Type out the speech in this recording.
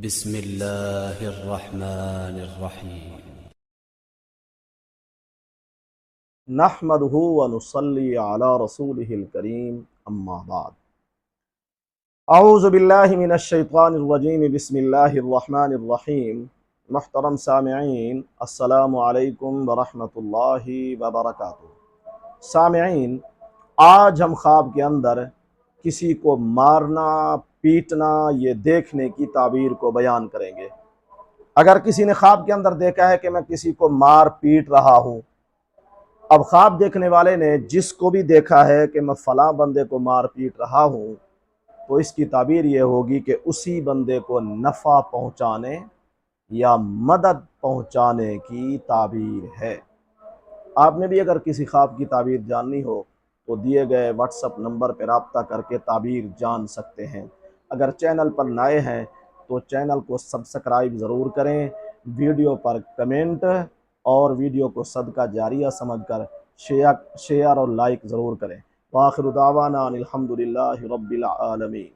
بسم الله الرحمن الرحيم. نحمده ونصلي على رسوله الكريم اما بعد اعوذ باللہ من الشیطان الرجیم بسم اللہ الرحمن الرحیم۔ محترم سامعین، السلام علیکم ورحمۃ اللہ وبرکاتہ۔ سامعین، آج ہم خواب کے اندر کسی کو مارنا پیٹنا یہ دیکھنے کی تعبیر کو بیان کریں گے۔ اگر کسی نے خواب کے اندر دیکھا ہے کہ میں کسی کو مار پیٹ رہا ہوں، اب خواب دیکھنے والے نے جس کو بھی دیکھا ہے کہ میں فلاں بندے کو مار پیٹ رہا ہوں، تو اس کی تعبیر یہ ہوگی کہ اسی بندے کو نفع پہنچانے یا مدد پہنچانے کی تعبیر ہے۔ آپ نے بھی اگر کسی خواب کی تعبیر جاننی ہو تو دیے گئے واٹس اپ نمبر پر رابطہ کر کے تعبیر جان سکتے ہیں۔ اگر چینل پر نئے ہیں تو چینل کو سبسکرائب ضرور کریں، ویڈیو پر کمنٹ اور ویڈیو کو صدقہ جاریہ سمجھ کر شیئر اور لائک ضرور کریں۔ وآخر دعوانا ان الحمد للہ رب العالمین۔